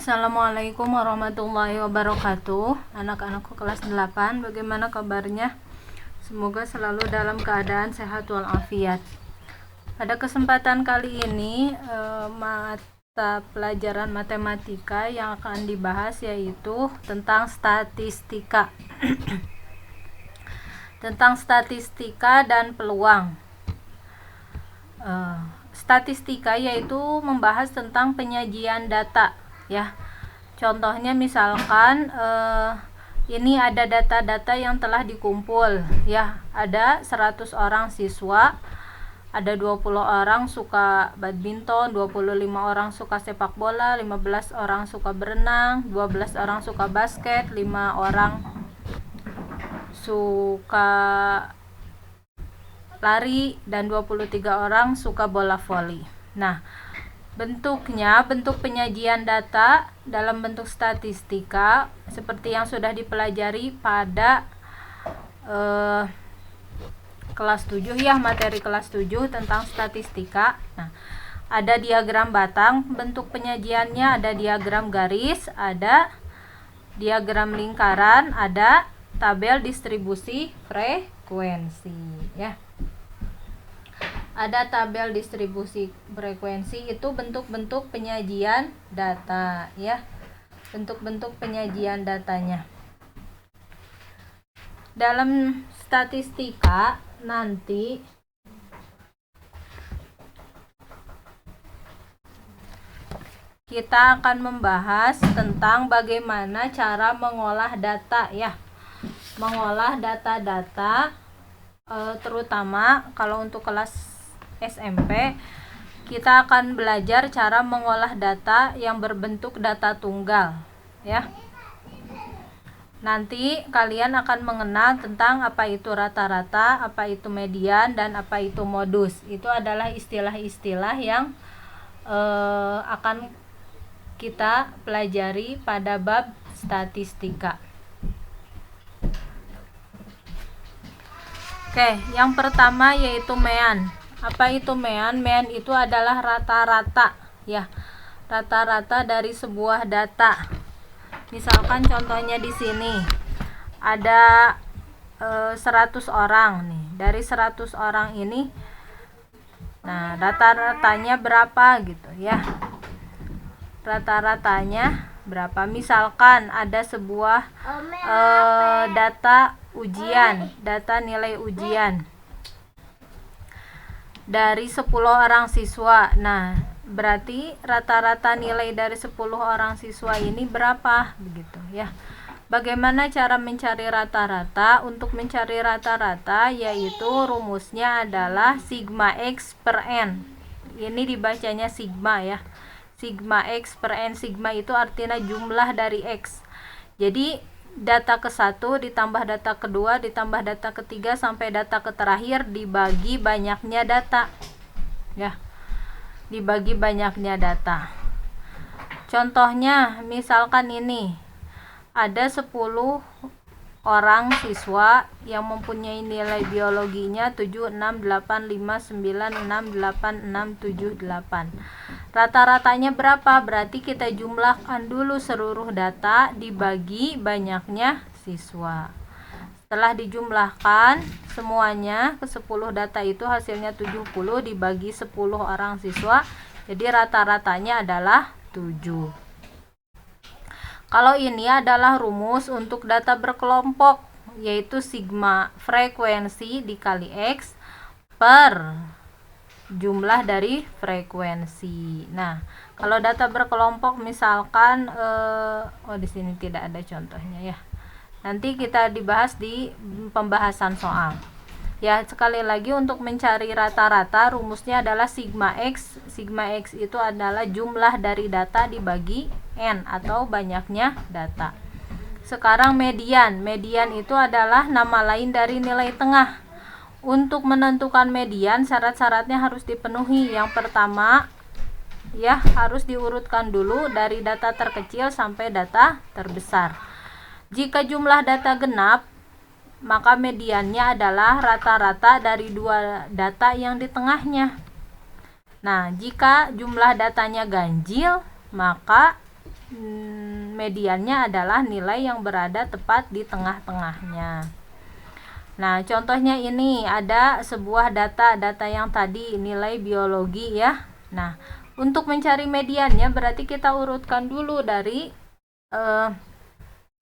Assalamualaikum warahmatullahi wabarakatuh. Anak-anakku kelas 8, bagaimana kabarnya? Semoga selalu dalam keadaan sehat walafiat. Pada kesempatan kali ini mata pelajaran matematika yang akan dibahas yaitu tentang statistika. Tentang statistika dan peluang. Statistika yaitu membahas tentang penyajian data, ya. Contohnya misalkan ini ada data-data yang telah dikumpul, ya. Ada 100 orang siswa, ada 20 orang suka badminton, 25 orang suka sepak bola, 15 orang suka berenang, 12 orang suka basket, 5 orang suka lari, dan 23 orang suka bola voli. Nah, bentuk penyajian data dalam bentuk statistika seperti yang sudah dipelajari pada kelas 7, ya, materi kelas 7 tentang statistika. Nah, ada diagram batang, bentuk penyajiannya ada diagram garis, ada diagram lingkaran, ada tabel distribusi frekuensi, ya. Ada tabel distribusi frekuensi, itu bentuk-bentuk penyajian data, ya. Bentuk-bentuk penyajian datanya. Dalam statistika nanti kita akan membahas tentang bagaimana cara mengolah data, ya. Mengolah data-data, terutama kalau untuk kelas SMP kita akan belajar cara mengolah data yang berbentuk data tunggal, ya. Nanti kalian akan mengenal tentang apa itu rata-rata, apa itu median, dan apa itu modus. Itu adalah istilah-istilah yang akan kita pelajari pada bab statistika. Oke, yang pertama yaitu mean. Apa itu mean? Mean itu adalah rata-rata, ya. Rata-rata dari sebuah data. Misalkan contohnya di sini ada 100 orang nih. Dari 100 orang ini, nah, rata-ratanya berapa gitu, ya. Rata-ratanya berapa? Misalkan ada sebuah data ujian, data nilai ujian dari 10 orang siswa. Nah, berarti rata-rata nilai dari 10 orang siswa ini berapa, begitu, ya. Bagaimana cara mencari rata-rata? Untuk mencari rata-rata yaitu rumusnya adalah sigma X per N. Ini dibacanya sigma, ya. Sigma X per N. Sigma itu artinya jumlah dari X. Jadi data ke-1 ditambah data kedua ditambah data ketiga sampai data terakhir dibagi banyaknya data, ya. Dibagi banyaknya data. Contohnya misalkan ini ada 10 orang siswa yang mempunyai nilai biologinya 7, 6, 8, 5, 9, 6, 8, 6, 7, 8. Rata-ratanya berapa? Berarti kita jumlahkan dulu seluruh data dibagi banyaknya siswa. Setelah dijumlahkan semuanya ke 10 data itu hasilnya 70 dibagi 10 orang siswa. Jadi rata-ratanya adalah 7. Kalau ini adalah rumus untuk data berkelompok, yaitu sigma frekuensi dikali X per jumlah dari frekuensi. Nah, kalau data berkelompok misalkan di sini tidak ada contohnya, ya. Nanti kita dibahas di pembahasan soal. Ya, sekali lagi untuk mencari rata-rata rumusnya adalah sigma X. Sigma X itu adalah jumlah dari data dibagi N atau banyaknya data. Sekarang median. Median itu adalah nama lain dari nilai tengah. Untuk menentukan median syarat-syaratnya harus dipenuhi. Yang pertama, ya, harus diurutkan dulu dari data terkecil sampai data terbesar. Jika jumlah data genap, maka mediannya adalah rata-rata dari dua data yang di tengahnya. Nah, jika jumlah datanya ganjil, maka mediannya adalah nilai yang berada tepat di tengah-tengahnya. Nah, contohnya ini ada sebuah data yang tadi nilai biologi ya. Nah, untuk mencari mediannya berarti kita urutkan dulu dari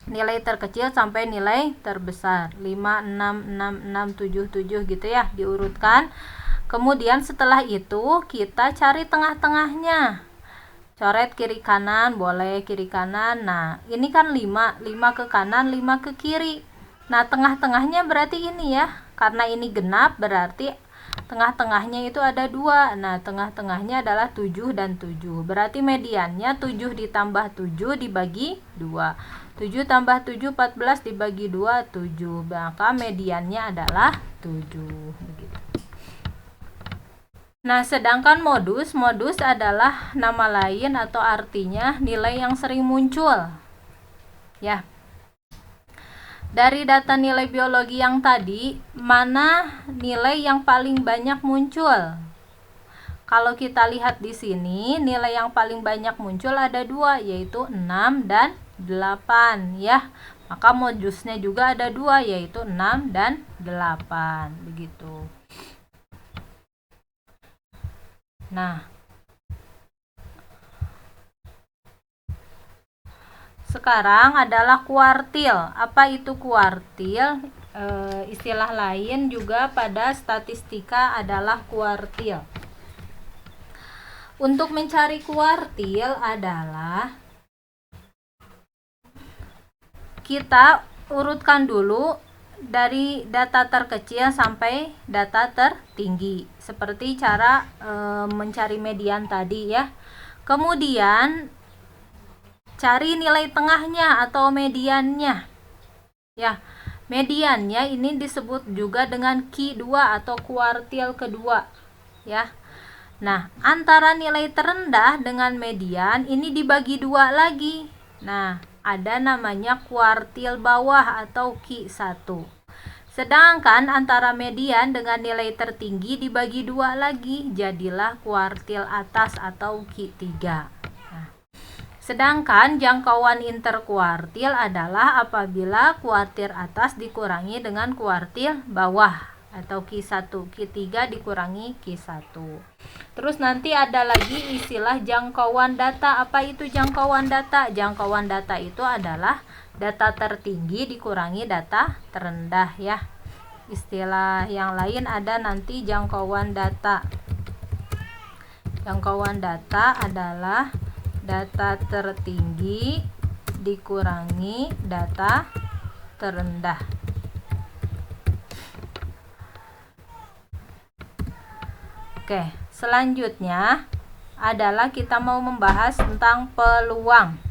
nilai terkecil sampai nilai terbesar. 5, 6, 6, 6, 7, 7 gitu ya, diurutkan. Kemudian setelah itu kita cari tengah-tengahnya. Coret kiri kanan, boleh kiri kanan. Nah, ini kan 5 ke kanan, 5 ke kiri. Nah, tengah-tengahnya berarti ini ya. Karena ini genap berarti tengah-tengahnya itu ada 2. Nah, tengah-tengahnya adalah 7 dan 7. Berarti mediannya 7 ditambah 7 dibagi 2. 7 tambah 7, 14 dibagi 2, 7. Maka mediannya adalah 7. Begitu. Nah, sedangkan modus adalah nama lain atau artinya nilai yang sering muncul. Ya. Dari data nilai biologi yang tadi, mana nilai yang paling banyak muncul? Kalau kita lihat di sini, nilai yang paling banyak muncul ada 2, yaitu 6 dan 8 ya. Maka modusnya juga ada 2, yaitu 6 dan 8. Begitu. Nah, sekarang adalah kuartil. Apa itu kuartil? Istilah lain juga pada statistika adalah kuartil. Untuk mencari kuartil adalah kita urutkan dulu dari data terkecil sampai data tertinggi, seperti cara mencari median tadi ya. Kemudian cari nilai tengahnya atau mediannya ya. Mediannya ini disebut juga dengan Q2 atau kuartil kedua ya. Nah, antara nilai terendah dengan median ini dibagi 2 lagi. Nah, ada namanya kuartil bawah atau Q1. Sedangkan antara median dengan nilai tertinggi dibagi 2 lagi, jadilah kuartil atas atau Q3. Nah, sedangkan jangkauan interkuartil adalah apabila kuartil atas dikurangi dengan kuartil bawah atau Q1, Q3 dikurangi Q1. Terus nanti ada lagi istilah jangkauan data. Apa itu jangkauan data? Jangkauan data itu adalah data tertinggi dikurangi data terendah ya. Istilah yang lain ada nanti jangkauan data. Jangkauan data adalah data tertinggi dikurangi data terendah. Oke, selanjutnya adalah kita mau membahas tentang peluang.